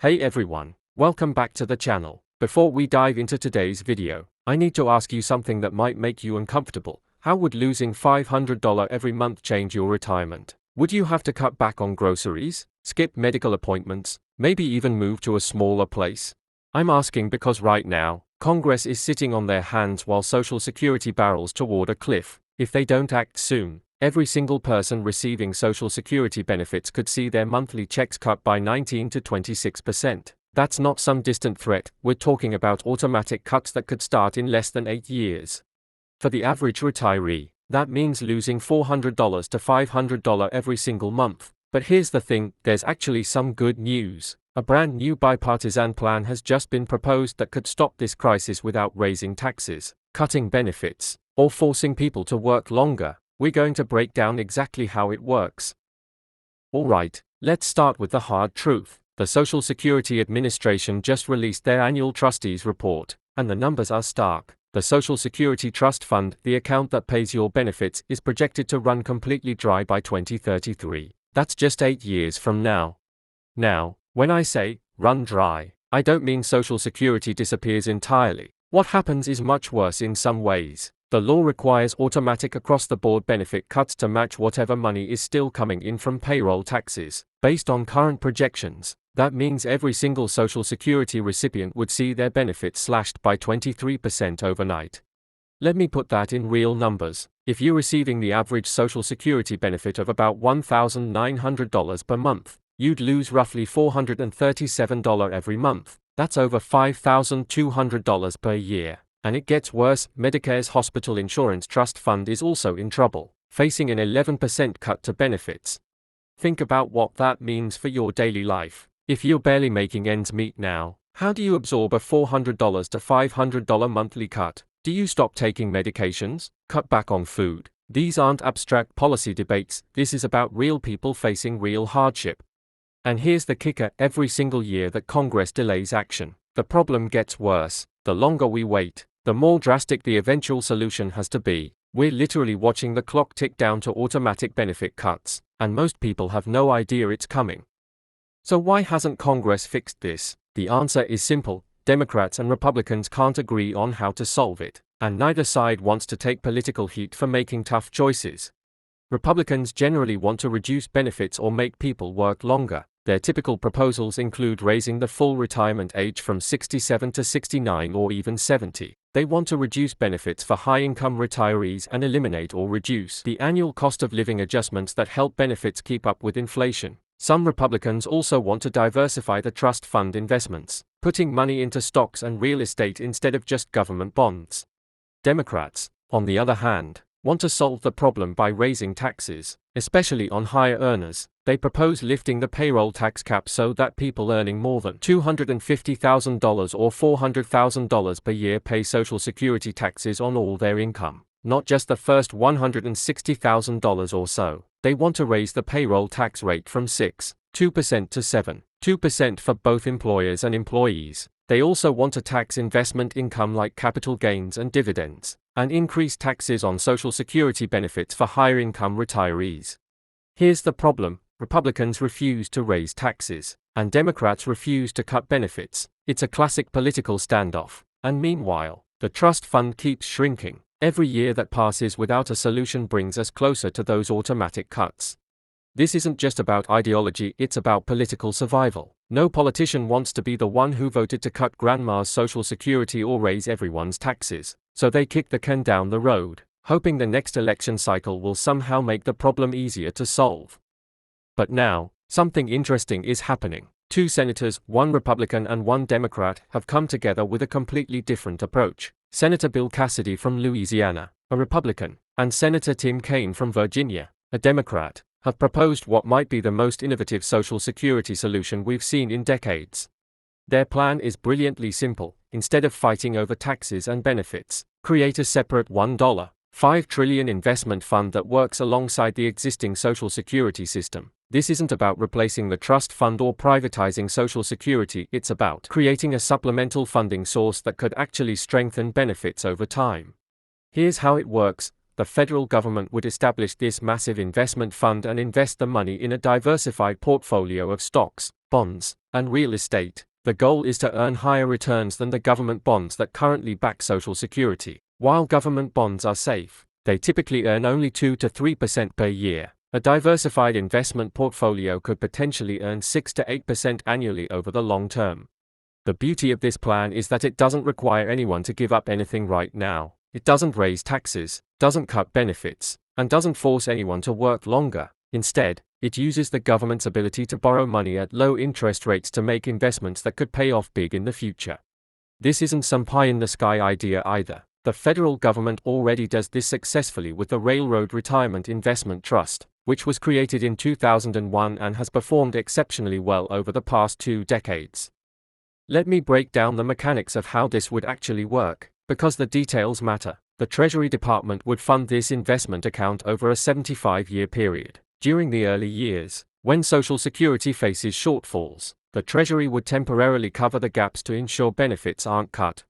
Hey everyone, welcome back to the channel. Before we dive into today's video, I need to ask you something that might make you uncomfortable. How would losing $500 every month change your retirement? Would you have to cut back on groceries, skip medical appointments, maybe even move to a smaller place? I'm asking because right now, Congress is sitting on their hands while Social Security barrels toward a cliff. If they don't act soon, every single person receiving Social Security benefits could see their monthly checks cut by 19 to 26%. That's not some distant threat, we're talking about automatic cuts that could start in less than 8 years. For the average retiree, that means losing $400 to $500 every single month. But here's the thing, there's actually some good news. A brand new bipartisan plan has just been proposed that could stop this crisis without raising taxes, cutting benefits, or forcing people to work longer. We're going to break down exactly how it works. Alright, let's start with the hard truth. The Social Security Administration just released their annual trustees report, and the numbers are stark. The Social Security Trust Fund, the account that pays your benefits, is projected to run completely dry by 2033. That's just 8 years from now. Now, when I say run dry, I don't mean Social Security disappears entirely. What happens is much worse in some ways. The law requires automatic across-the-board benefit cuts to match whatever money is still coming in from payroll taxes. Based on current projections, that means every single Social Security recipient would see their benefits slashed by 23% overnight. Let me put that in real numbers. If you're receiving the average Social Security benefit of about $1,900 per month, you'd lose roughly $437 every month. That's over $5,200 per year. And it gets worse, Medicare's Hospital Insurance Trust Fund is also in trouble, facing an 11% cut to benefits. Think about what that means for your daily life. If you're barely making ends meet now, how do you absorb a $400 to $500 monthly cut? Do you stop taking medications? Cut back on food? These aren't abstract policy debates, this is about real people facing real hardship. And here's the kicker, every single year that Congress delays action, the problem gets worse. The longer we wait, the more drastic the eventual solution has to be. We're literally watching the clock tick down to automatic benefit cuts, and most people have no idea it's coming. So why hasn't Congress fixed this? The answer is simple, Democrats and Republicans can't agree on how to solve it, and neither side wants to take political heat for making tough choices. Republicans generally want to reduce benefits or make people work longer. Their typical proposals include raising the full retirement age from 67 to 69 or even 70. They want to reduce benefits for high-income retirees and eliminate or reduce the annual cost of living adjustments that help benefits keep up with inflation. Some Republicans also want to diversify the trust fund investments, putting money into stocks and real estate instead of just government bonds. Democrats, on the other hand, want to solve the problem by raising taxes, especially on higher earners. They propose lifting the payroll tax cap so that people earning more than $250,000 or $400,000 per year pay Social Security taxes on all their income, not just the first $160,000 or so. They want to raise the payroll tax rate from 6.2% to 7.2% for both employers and employees. They also want to tax investment income like capital gains and dividends, and increase taxes on Social Security benefits for higher income retirees. Here's the problem, Republicans refuse to raise taxes, and Democrats refuse to cut benefits. It's a classic political standoff, and meanwhile, the trust fund keeps shrinking. Every year that passes without a solution brings us closer to those automatic cuts. This isn't just about ideology, it's about political survival. No politician wants to be the one who voted to cut grandma's Social Security or raise everyone's taxes, so they kick the can down the road, hoping the next election cycle will somehow make the problem easier to solve. But now, something interesting is happening. 2 senators, one Republican and one Democrat, have come together with a completely different approach. Senator Bill Cassidy from Louisiana, a Republican, and Senator Tim Kaine from Virginia, a Democrat, have proposed what might be the most innovative Social Security solution we've seen in decades. Their plan is brilliantly simple. Instead of fighting over taxes and benefits, create a separate $1.5 trillion investment fund that works alongside the existing Social Security system. This isn't about replacing the trust fund or privatizing Social Security, it's about creating a supplemental funding source that could actually strengthen benefits over time. Here's how it works. The federal government would establish this massive investment fund and invest the money in a diversified portfolio of stocks, bonds, and real estate. The goal is to earn higher returns than the government bonds that currently back Social Security. While government bonds are safe, they typically earn only 2 to 3% per year. A diversified investment portfolio could potentially earn 6 to 8% annually over the long term. The beauty of this plan is that it doesn't require anyone to give up anything right now. It doesn't raise taxes, doesn't cut benefits, and doesn't force anyone to work longer. Instead, it uses the government's ability to borrow money at low interest rates to make investments that could pay off big in the future. This isn't some pie-in-the-sky idea either. The federal government already does this successfully with the Railroad Retirement Investment Trust, which was created in 2001 and has performed exceptionally well over the past 2 decades. Let me break down the mechanics of how this would actually work, because the details matter. The Treasury Department would fund this investment account over a 75-year period. During the early years, when Social Security faces shortfalls, the Treasury would temporarily cover the gaps to ensure benefits aren't cut.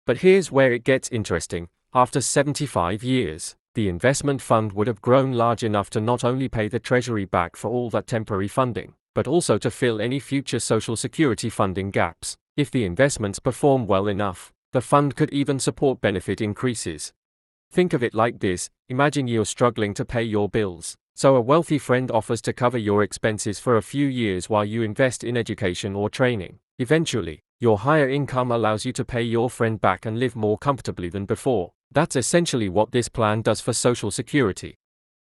But here's where it gets interesting. After 75 years, the investment fund would have grown large enough to not only pay the Treasury back for all that temporary funding, but also to fill any future Social Security funding gaps. If the investments perform well enough, the fund could even support benefit increases. Think of it like this: imagine you're struggling to pay your bills. So a wealthy friend offers to cover your expenses for a few years while you invest in education or training. Eventually, your higher income allows you to pay your friend back and live more comfortably than before. That's essentially what this plan does for Social Security.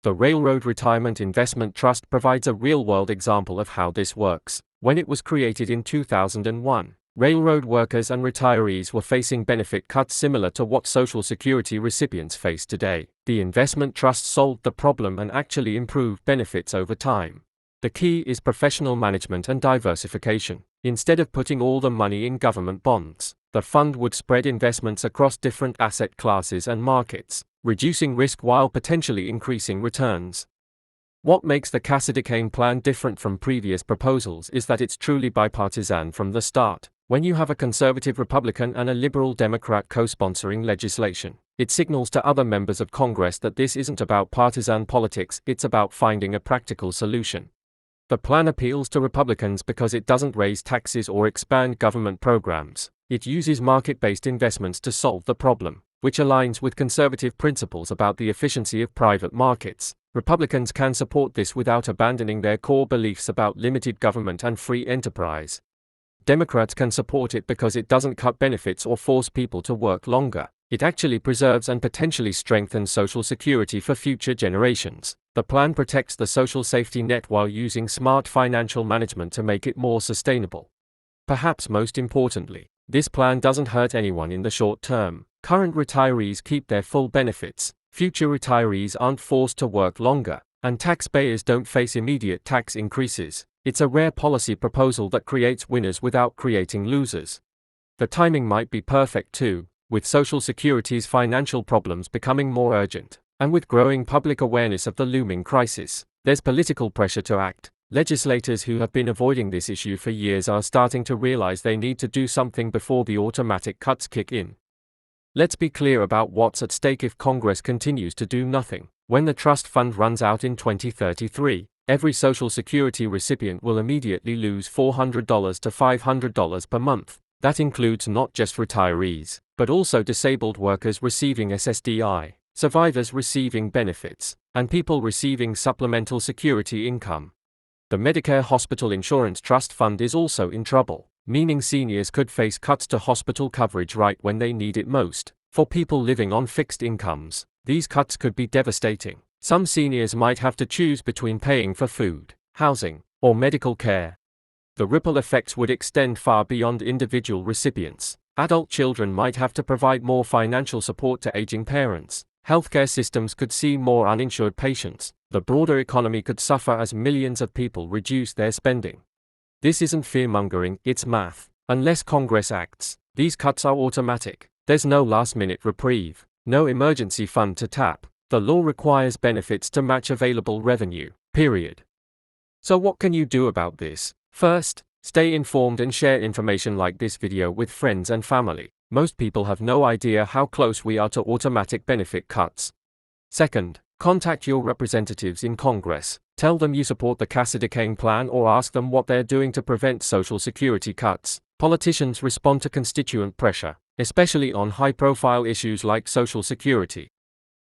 The Railroad Retirement Investment Trust provides a real-world example of how this works. When it was created in 2001, railroad workers and retirees were facing benefit cuts similar to what Social Security recipients face today. The investment trust solved the problem and actually improved benefits over time. The key is professional management and diversification. Instead of putting all the money in government bonds, the fund would spread investments across different asset classes and markets, reducing risk while potentially increasing returns. What makes the Cassidy-Cain plan different from previous proposals is that it's truly bipartisan from the start. When you have a conservative Republican and a liberal Democrat co-sponsoring legislation, it signals to other members of Congress that this isn't about partisan politics, it's about finding a practical solution. The plan appeals to Republicans because it doesn't raise taxes or expand government programs. It uses market-based investments to solve the problem, which aligns with conservative principles about the efficiency of private markets. Republicans can support this without abandoning their core beliefs about limited government and free enterprise. Democrats can support it because it doesn't cut benefits or force people to work longer. It actually preserves and potentially strengthens Social Security for future generations. The plan protects the social safety net while using smart financial management to make it more sustainable. Perhaps most importantly, this plan doesn't hurt anyone in the short term. Current retirees keep their full benefits, future retirees aren't forced to work longer, and taxpayers don't face immediate tax increases. It's a rare policy proposal that creates winners without creating losers. The timing might be perfect too, with Social Security's financial problems becoming more urgent, and with growing public awareness of the looming crisis. There's political pressure to act. Legislators who have been avoiding this issue for years are starting to realize they need to do something before the automatic cuts kick in. Let's be clear about what's at stake if Congress continues to do nothing. When the trust fund runs out in 2033, every Social Security recipient will immediately lose $400 to $500 per month. That includes not just retirees, but also disabled workers receiving SSDI, survivors receiving benefits, and people receiving supplemental security income. The Medicare Hospital Insurance Trust Fund is also in trouble, meaning seniors could face cuts to hospital coverage right when they need it most. For people living on fixed incomes, these cuts could be devastating. Some seniors might have to choose between paying for food, housing, or medical care. The ripple effects would extend far beyond individual recipients. Adult children might have to provide more financial support to aging parents. Healthcare systems could see more uninsured patients. The broader economy could suffer as millions of people reduce their spending. This isn't fear-mongering, it's math. Unless Congress acts, these cuts are automatic. There's no last-minute reprieve, no emergency fund to tap. The law requires benefits to match available revenue, period. So what can you do about this? First, stay informed and share information like this video with friends and family. Most people have no idea how close we are to automatic benefit cuts. Second, contact your representatives in Congress. Tell them you support the Cassidy-Cain plan or ask them what they're doing to prevent Social Security cuts. Politicians respond to constituent pressure, especially on high-profile issues like Social Security.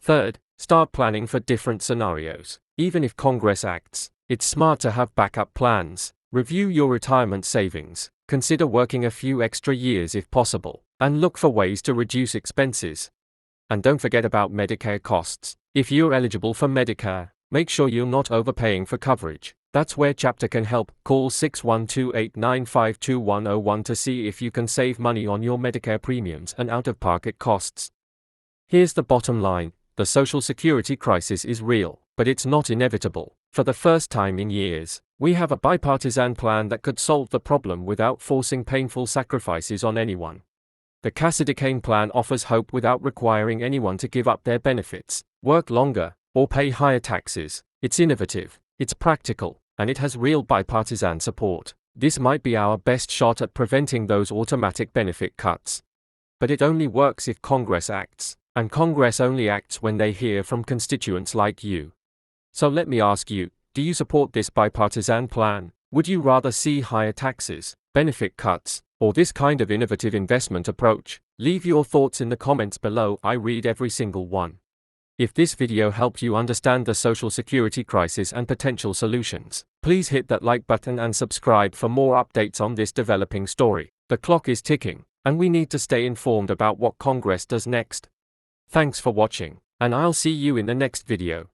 Third, start planning for different scenarios. Even if Congress acts, it's smart to have backup plans. Review your retirement savings, consider working a few extra years if possible, and look for ways to reduce expenses. And don't forget about Medicare costs. If you're eligible for Medicare, make sure you're not overpaying for coverage. That's where Chapter can help. Call 612-895-2101 to see if you can save money on your Medicare premiums and out-of-pocket costs. Here's the bottom line. The Social Security crisis is real, but it's not inevitable. For the first time in years, we have a bipartisan plan that could solve the problem without forcing painful sacrifices on anyone. The Cassidy-Cain plan offers hope without requiring anyone to give up their benefits, work longer, or pay higher taxes. It's innovative, it's practical, and it has real bipartisan support. This might be our best shot at preventing those automatic benefit cuts. But it only works if Congress acts, and Congress only acts when they hear from constituents like you. So let me ask you, do you support this bipartisan plan? Would you rather see higher taxes, benefit cuts, or this kind of innovative investment approach? Leave your thoughts in the comments below. I read every single one. If this video helped you understand the Social Security crisis and potential solutions, please hit that like button and subscribe for more updates on this developing story. The clock is ticking, and we need to stay informed about what Congress does next. Thanks for watching, and I'll see you in the next video.